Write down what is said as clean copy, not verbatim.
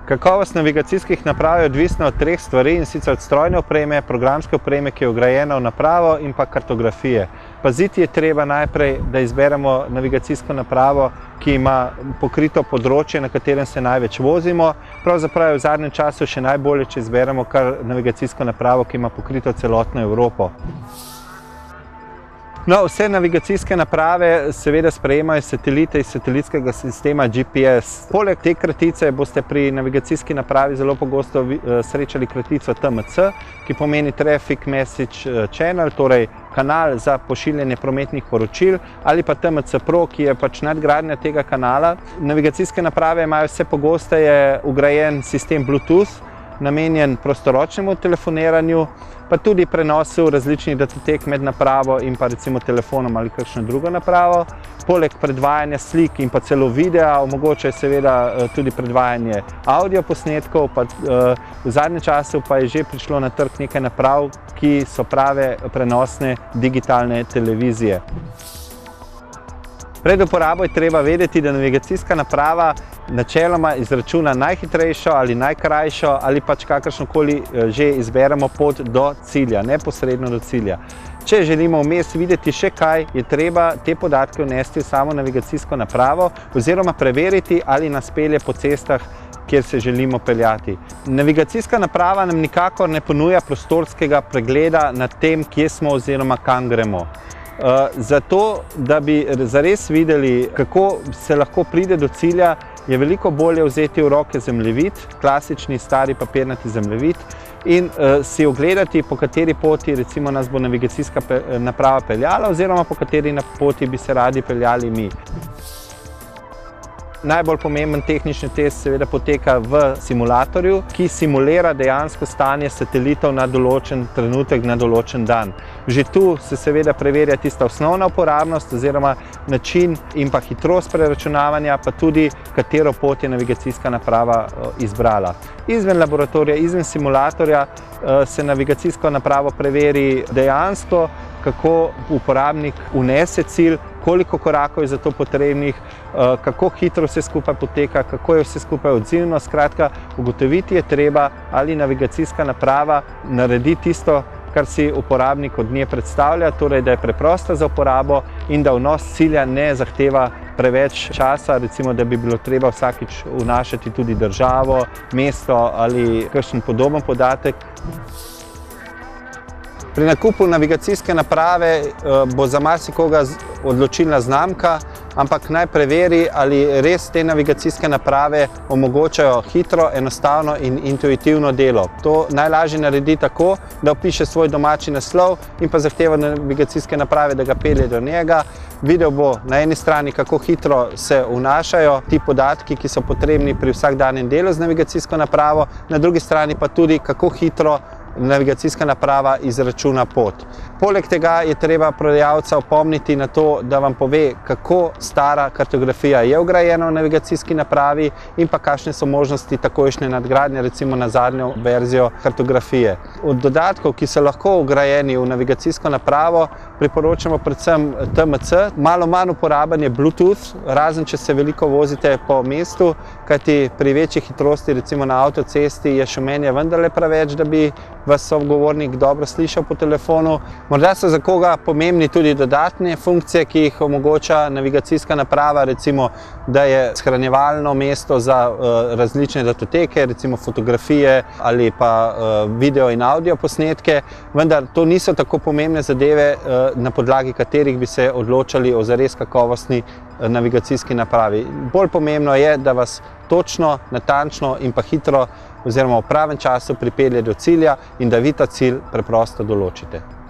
Kakovost navigacijskih naprav je odvisna od treh stvari, in sicer od strojne opreme, programske opreme, ki je vgrajena v napravo, in pa kartografije. Paziti je treba najprej, da izberemo navigacijsko napravo, ki ima pokrito področje, na katerem se največ vozimo. Pravzaprav je v zadnjem času še najbolje, če izberemo kar navigacijsko napravo, ki ima pokrito celotno Evropo. No, vse navigacijske naprave seveda sprejemajo satelite iz satelitskega sistema GPS. Poleg te kratice boste pri navigacijski napravi zelo pogosto srečali kratico TMC, ki pomeni Traffic Message Channel, torej kanal za pošiljanje prometnih poročil, ali pa TMC Pro, ki je pač nadgradnja tega kanala. Navigacijske naprave imajo vse pogosteje vgrajen sistem Bluetooth, namenjen prostoročnemu telefoniranju, pa tudi prenosu različnih datotek med napravo in pa recimo telefonom ali kakšno drugo napravo. Poleg predvajanja slik in pa celo videa omogočajo seveda tudi predvajanje audio posnetkov, pa v zadnjem času pa je že prišlo na trg nekaj naprav, ki so prave prenosne digitalne televizije. Pred uporabo je treba vedeti, da navigacijska naprava načeloma izračuna najhitrejšo ali najkrajšo ali pač kakršnokoli že izberemo pot do cilja, neposredno do cilja. Če želimo vmes videti še kaj, je treba te podatke vnesti v samo navigacijsko napravo oziroma preveriti, ali nas pelje po cestah, kjer se želimo peljati. Navigacijska naprava nam nikakor ne ponuja prostorskega pregleda nad tem, kje smo oziroma kam gremo. Zato, da bi zares videli, kako se lahko pride do cilja, je veliko bolje vzeti v roke zemljevid, klasični stari papirnati zemljevid, in si ogledati, po kateri poti recimo nas bo navigacijska naprava peljala oziroma po kateri poti bi se radi peljali mi. Najbolj pomemben tehnični test seveda poteka v simulatorju, ki simulira dejansko stanje satelitov na določen trenutek, na določen dan. Že tu se seveda preverja tista osnovna uporabnost oziroma način in pa hitrost preračunavanja, pa tudi katero pot je navigacijska naprava izbrala. Izven laboratorija, izven simulatorja se navigacijsko napravo preveri dejansko, kako uporabnik vnese cilj, koliko korakov je za to potrebnih, kako hitro vse skupaj poteka, kako je vse skupaj odzivno. Skratka, ugotoviti je treba, ali navigacijska naprava naredi tisto, kar si uporabnik od nje predstavlja, torej da je preprosta za uporabo in da vnos cilja ne zahteva preveč časa, recimo da bi bilo treba vsakič vnašati tudi državo, mesto ali kakšen podoben podatek. Pri nakupu navigacijske naprave bo za marsikoga odločilna znamka, ampak naj preveri, ali res te navigacijske naprave omogočajo hitro, enostavno in intuitivno delo. To najlažje naredi tako, da vpiše svoj domači naslov in pa zahteva navigacijske naprave, da ga pelje do njega. Videl bo na eni strani, kako hitro se vnašajo ti podatki, ki so potrebni pri vsakdanjem delu z navigacijsko napravo, na drugi strani pa tudi, kako hitro navigacijska naprava izračuna pot. Poleg tega je treba prodajalca opomniti na to, da vam pove, kako stara kartografija je vgrajena v navigacijski napravi in pa kakšne so možnosti takojšnje nadgradnje, recimo na zadnjo verzijo kartografije. Od dodatkov, ki so lahko vgrajeni v navigacijsko napravo, priporočamo predvsem TMC. Malo manj uporaben je Bluetooth, razen če se veliko vozite po mestu, kajti pri večji hitrosti, recimo na avtocesti, je šumenje vendarle preveč, da bi vas sogovornik dobro slišal po telefonu. Morda so za koga pomembni tudi dodatne funkcije, ki jih omogoča navigacijska naprava, recimo, da je shranjevalno mesto za različne datoteke, recimo fotografije ali pa video in audio posnetke, vendar to niso tako pomembne zadeve, na podlagi katerih bi se odločali o zares kakovostni navigacijski napravi. Bolj pomembno je, da vas točno, natančno in pa hitro oziroma v pravem času pripelje do cilja in da vi ta cilj preprosto določite.